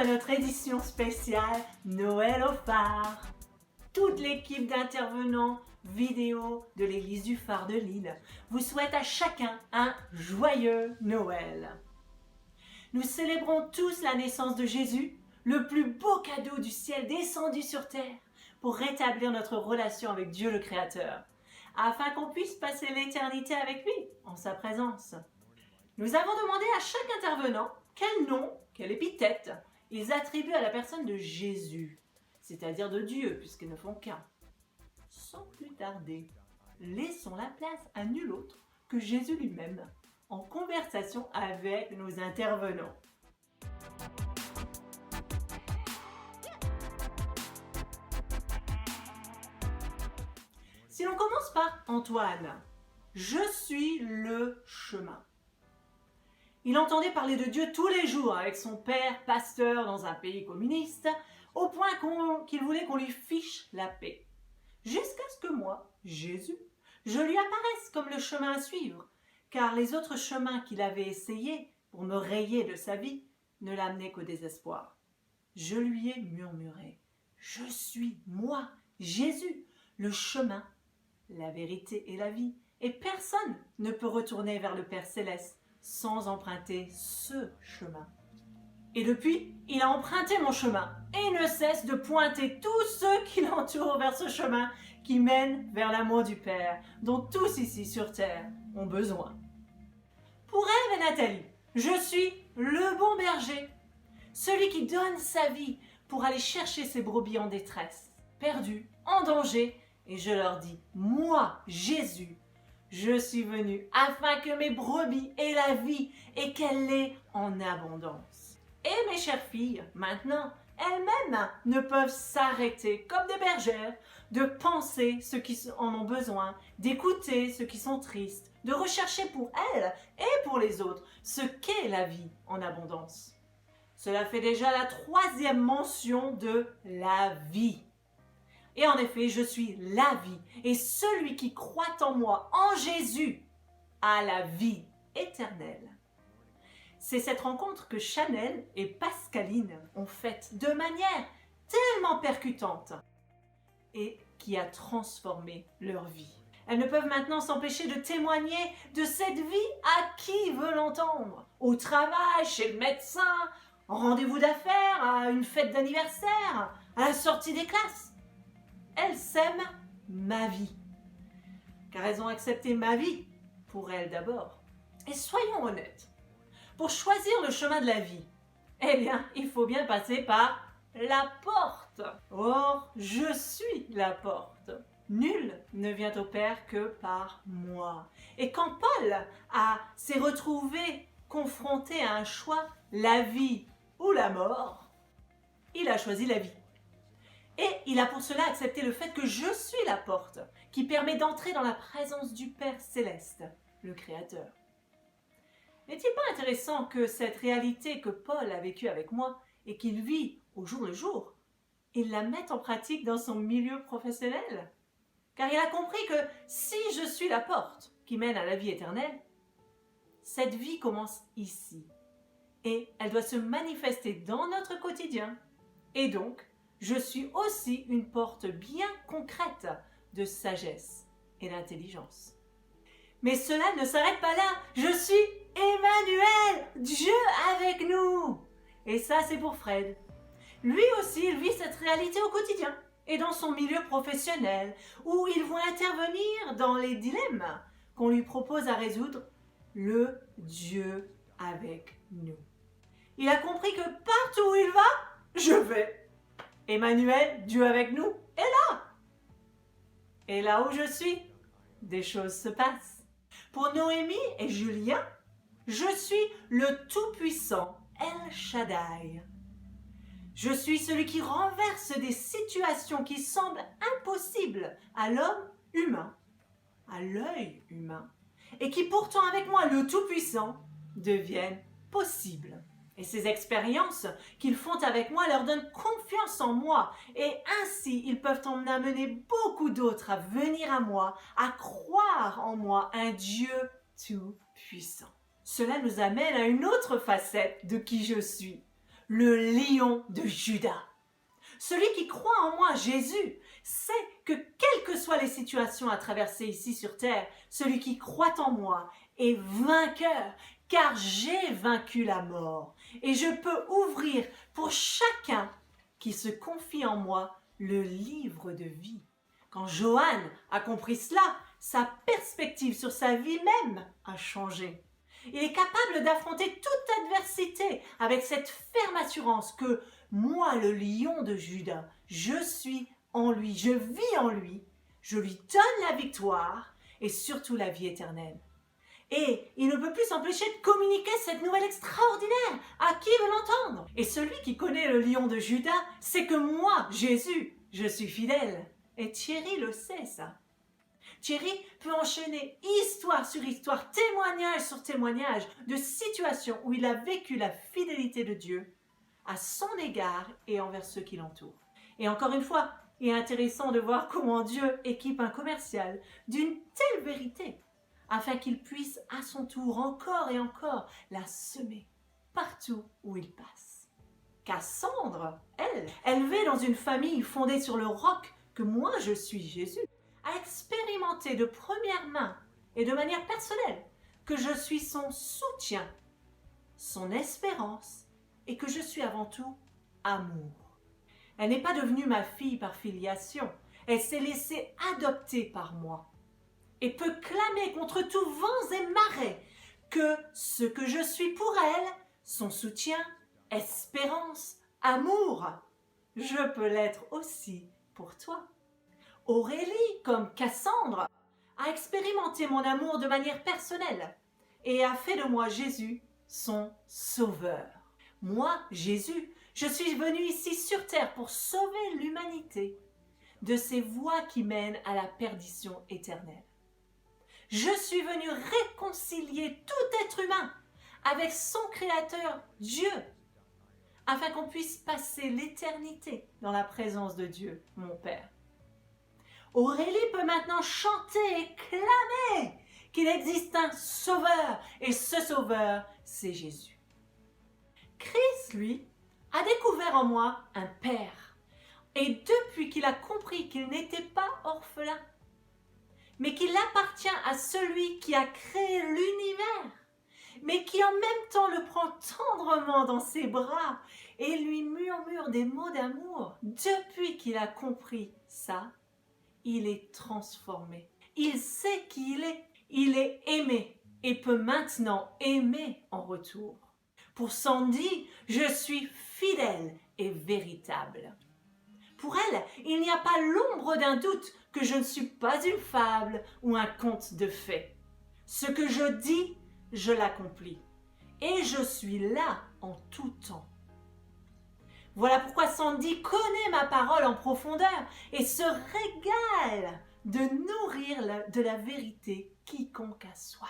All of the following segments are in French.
notre édition spéciale Noël au phare. Toute l'équipe d'intervenants vidéo de l'église du phare de Lille vous souhaite à chacun un joyeux Noël. Nous célébrons tous la naissance de Jésus, le plus beau cadeau du ciel descendu sur terre pour rétablir notre relation avec Dieu le Créateur, afin qu'on puisse passer l'éternité avec lui en sa présence. Nous avons demandé à chaque intervenant quel nom, quelle épithète ils attribuent à la personne de Jésus, c'est-à-dire de Dieu, puisqu'ils ne font qu'un. Sans plus tarder, laissons la place à nul autre que Jésus lui-même, en conversation avec nos intervenants. Si l'on commence par Antoine, je suis le chemin. Il entendait parler de Dieu tous les jours avec son père, pasteur dans un pays communiste, au point qu'il voulait qu'on lui fiche la paix. Jusqu'à ce que moi, Jésus, je lui apparaisse comme le chemin à suivre, car les autres chemins qu'il avait essayés pour me rayer de sa vie ne l'amenaient qu'au désespoir. Je lui ai murmuré « Je suis, moi, Jésus, le chemin, la vérité et la vie, et personne ne peut retourner vers le Père Céleste sans emprunter ce chemin. » Et depuis, il a emprunté mon chemin et ne cesse de pointer tous ceux qui l'entourent vers ce chemin qui mène vers l'amour du Père, dont tous ici sur terre ont besoin. Pour Ève et Nathalie, je suis le bon berger, celui qui donne sa vie pour aller chercher ses brebis en détresse, perdues, en danger, et je leur dis, moi, Jésus, je suis venu afin que mes brebis aient la vie et qu'elle l'ait en abondance. Et mes chères filles, maintenant, elles-mêmes ne peuvent s'arrêter comme des bergères, de penser ceux qui en ont besoin, d'écouter ceux qui sont tristes, de rechercher pour elles et pour les autres ce qu'est la vie en abondance. Cela fait déjà la 3e mention de la vie. Et en effet, je suis la vie, et celui qui croit en moi, en Jésus, a la vie éternelle. C'est cette rencontre que Chanel et Pascaline ont faite de manière tellement percutante et qui a transformé leur vie. Elles ne peuvent maintenant s'empêcher de témoigner de cette vie à qui veut l'entendre. Au travail, chez le médecin, en rendez-vous d'affaires, à une fête d'anniversaire, à la sortie des classes. Elles s'aiment ma vie, car elles ont accepté ma vie pour elles d'abord. Et soyons honnêtes, pour choisir le chemin de la vie, eh bien, il faut bien passer par la porte. Or, je suis la porte. Nul ne vient au Père que par moi. Et quand Paul s'est retrouvé confronté à un choix, la vie ou la mort, il a choisi la vie. Et il a pour cela accepté le fait que je suis la porte qui permet d'entrer dans la présence du Père Céleste, le Créateur. N'est-il pas intéressant que cette réalité que Paul a vécue avec moi et qu'il vit au jour le jour, il la mette en pratique dans son milieu professionnel? Car il a compris que si je suis la porte qui mène à la vie éternelle, cette vie commence ici et elle doit se manifester dans notre quotidien. Et donc, je suis aussi une porte bien concrète de sagesse et d'intelligence. Mais cela ne s'arrête pas là. Je suis Emmanuel, Dieu avec nous. Et ça, c'est pour Fred. Lui aussi, il vit cette réalité au quotidien et dans son milieu professionnel, où il voit intervenir dans les dilemmes qu'on lui propose à résoudre, le Dieu avec nous. Il a compris que partout où il va, je vais. Emmanuel, Dieu avec nous, est là. Et là où je suis, des choses se passent. Pour Noémie et Julien, je suis le Tout-Puissant El Shaddai. Je suis celui qui renverse des situations qui semblent impossibles à l'homme humain, à l'œil humain, et qui pourtant avec moi, le Tout-Puissant, deviennent possibles. Et ces expériences qu'ils font avec moi leur donnent confiance en moi. Et ainsi, ils peuvent en amener beaucoup d'autres à venir à moi, à croire en moi, un Dieu tout-puissant. Cela nous amène à une autre facette de qui je suis. le lion de Juda. Celui qui croit en moi, Jésus, sait que quelles que soient les situations à traverser ici sur terre, celui qui croit en moi est vainqueur, car j'ai vaincu la mort. Et je peux ouvrir pour chacun qui se confie en moi le livre de vie. Quand Johann a compris cela, sa perspective sur sa vie même a changé. Il est capable d'affronter toute adversité avec cette ferme assurance que moi, le lion de Juda, je suis en lui, je vis en lui, je lui donne la victoire et surtout la vie éternelle. Et il ne peut plus s'empêcher de communiquer cette nouvelle extraordinaire à qui veut l'entendre. Et celui qui connaît le lion de Juda sait que moi, Jésus, je suis fidèle. Et Thierry le sait, ça. Thierry peut enchaîner histoire sur histoire, témoignage sur témoignage de situations où il a vécu la fidélité de Dieu à son égard et envers ceux qui l'entourent. Et encore une fois, il est intéressant de voir comment Dieu équipe un commercial d'une telle vérité afin qu'il puisse à son tour encore et encore la semer partout où il passe. Cassandre, elle, élevée dans une famille fondée sur le roc que moi je suis Jésus, a expérimenté de première main et de manière personnelle que je suis son soutien, son espérance et que je suis avant tout amour. Elle n'est pas devenue ma fille par filiation, elle s'est laissée adopter par moi et peut clamer contre tout vents et marées que ce que je suis pour elle, son soutien, espérance, amour, je peux l'être aussi pour toi. Aurélie, comme Cassandre, a expérimenté mon amour de manière personnelle et a fait de moi Jésus son sauveur. Moi, Jésus, je suis venu ici sur terre pour sauver l'humanité de ces voies qui mènent à la perdition éternelle. Je suis venu réconcilier tout être humain avec son Créateur, Dieu, afin qu'on puisse passer l'éternité dans la présence de Dieu, mon Père. Aurélie peut maintenant chanter et clamer qu'il existe un sauveur, et ce sauveur, c'est Jésus. Chris, lui, a découvert en moi un père, et depuis qu'il a compris qu'il n'était pas orphelin, mais qu'il appartient à celui qui a créé l'univers, mais qui en même temps le prend tendrement dans ses bras et lui murmure des mots d'amour. Depuis qu'il a compris ça, il est transformé. Il sait qui il est aimé et peut maintenant aimer en retour. Pour Sandy, je suis fidèle et véritable. Pour elle, il n'y a pas l'ombre d'un doute que je ne suis pas une fable ou un conte de fées. Ce que je dis, je l'accomplis. Et je suis là en tout temps. Voilà pourquoi Sandy connaît ma parole en profondeur et se régale de nourrir de la vérité quiconque a soif.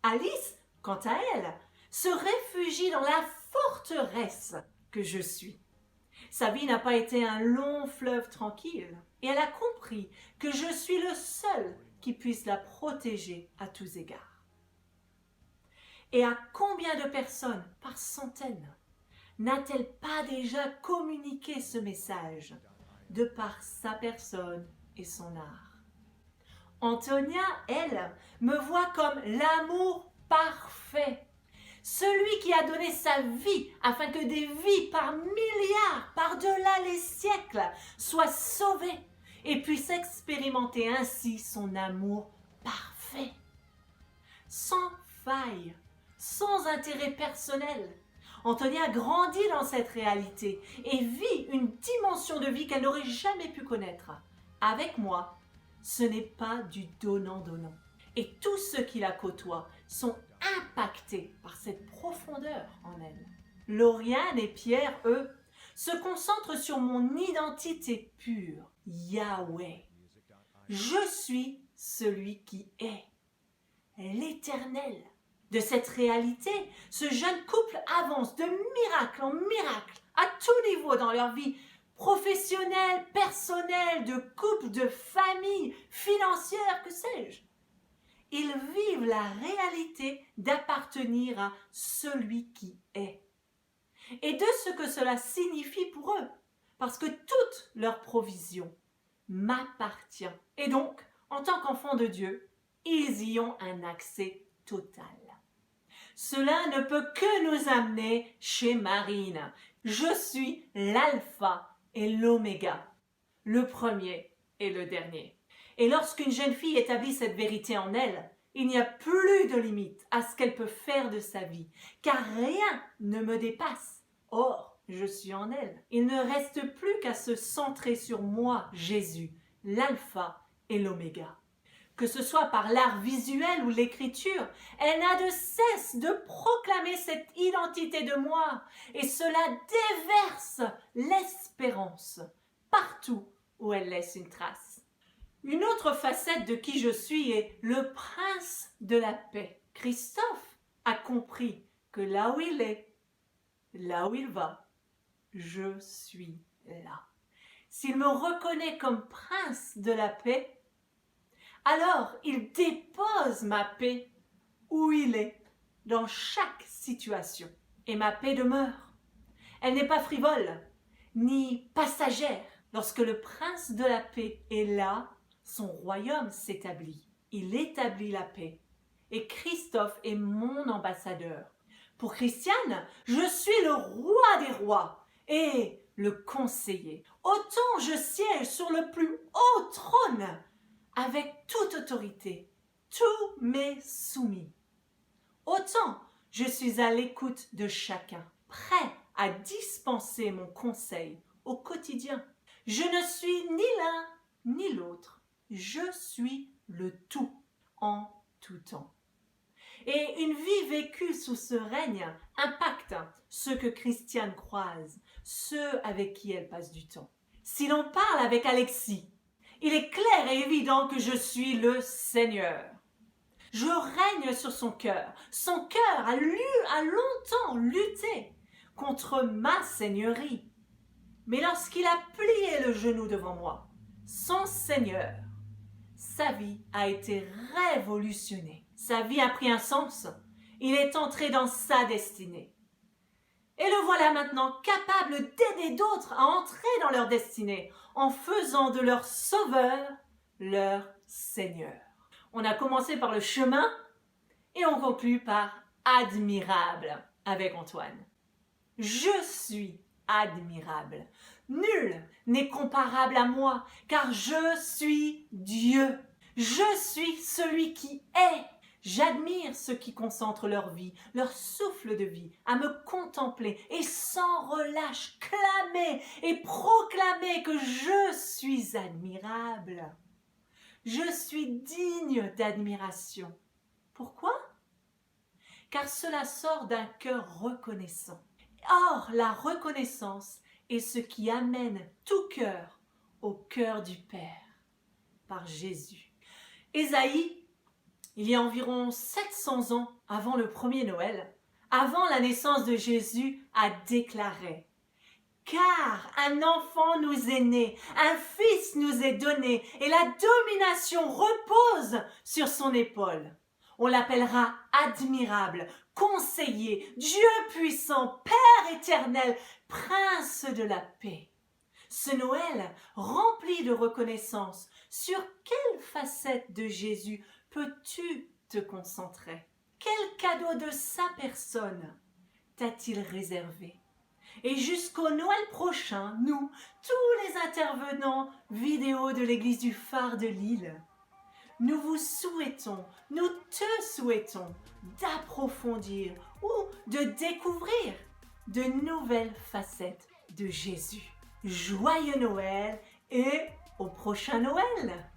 Alice, quant à elle, se réfugie dans la forteresse que je suis. Sa vie n'a pas été un long fleuve tranquille et elle a compris que je suis le seul qui puisse la protéger à tous égards. Et à combien de personnes, par centaines, n'a-t-elle pas déjà communiqué ce message de par sa personne et son art? Antonia, elle, me voit comme l'amour parfait. Celui qui a donné sa vie afin que des vies par milliards, par-delà les siècles, soient sauvées et puissent expérimenter ainsi son amour parfait. Sans faille, sans intérêt personnel, Antonia grandit dans cette réalité et vit une dimension de vie qu'elle n'aurait jamais pu connaître. Avec moi, ce n'est pas du donnant-donnant. Et tous ceux qui la côtoient sont impactés par cette profondeur en elle. Lauriane et Pierre, eux, se concentrent sur mon identité pure, Yahweh. Je suis celui qui est, l'Éternel. De cette réalité, ce jeune couple avance de miracle en miracle, à tout niveau dans leur vie professionnelle, personnelle, de couple, de famille, financière, que sais-je. Ils vivent la réalité d'appartenir à celui qui est. et de ce que cela signifie pour eux, parce que toute leur provision m'appartient. Et donc, en tant qu'enfants de Dieu, ils y ont un accès total. Cela ne peut que nous amener chez Marine. Je suis l'alpha et l'oméga, le premier et le dernier. Et lorsqu'une jeune fille établit cette vérité en elle, il n'y a plus de limite à ce qu'elle peut faire de sa vie, car rien ne me dépasse. Or, je suis en elle. Il ne reste plus qu'à se centrer sur moi, Jésus, l'alpha et l'oméga. Que ce soit par l'art visuel ou l'écriture, elle n'a de cesse de proclamer cette identité de moi, et cela déverse l'espérance partout où elle laisse une trace. Une autre facette de qui je suis est le prince de la paix. Christophe a compris que là où il est, là où il va, je suis là. S'il me reconnaît comme prince de la paix, alors il dépose ma paix où il est, dans chaque situation. Et ma paix demeure. Elle n'est pas frivole, ni passagère. Lorsque le prince de la paix est là, son royaume s'établit. Il établit la paix. Et Christophe est mon ambassadeur. Pour Christiane, je suis le roi des rois et le conseiller. Autant je siège sur le plus haut trône, avec toute autorité, tout m'est soumis. Autant je suis à l'écoute de chacun, prêt à dispenser mon conseil au quotidien. Je ne suis ni l'un ni l'autre, je suis le tout en tout temps. Et une vie vécue sous ce règne impacte ceux que Christiane croise, ceux avec qui elle passe du temps. Si l'on parle avec Alexis, il est clair et évident que je suis le Seigneur. Je règne sur son cœur. Son cœur a longtemps lutté contre ma seigneurie. Mais lorsqu'il a plié le genou devant moi, son Seigneur, sa vie a été révolutionnée. Sa vie a pris un sens. Il est entré dans sa destinée. Et le voilà maintenant capable d'aider d'autres à entrer dans leur destinée en faisant de leur sauveur leur Seigneur. On a commencé par le chemin et on conclut par admirable avec Antoine. Je suis admirable. Nul n'est comparable à moi car je suis Dieu. Je suis celui qui est. J'admire ceux qui concentrent leur vie, leur souffle de vie, à me contempler et sans relâche clamer et proclamer que je suis admirable. Je suis digne d'admiration. Pourquoi? Car cela sort d'un cœur reconnaissant. Or, la reconnaissance est ce qui amène tout cœur au cœur du Père, par Jésus. Ésaïe, il y a environ 700 ans avant le premier Noël, avant la naissance de Jésus, a déclaré « Car un enfant nous est né, un fils nous est donné, et la domination repose sur son épaule. On l'appellera admirable, conseiller, Dieu puissant, Père éternel, prince de la paix. » Ce Noël, rempli de reconnaissance, sur quelle facette de Jésus peux-tu te concentrer? Quel cadeau de sa personne t'a-t-il réservé? Et jusqu'au Noël prochain, nous, tous les intervenants vidéo de l'église du Phare de Lille, nous vous souhaitons, nous te souhaitons d'approfondir ou de découvrir de nouvelles facettes de Jésus. Joyeux Noël et au prochain Noël!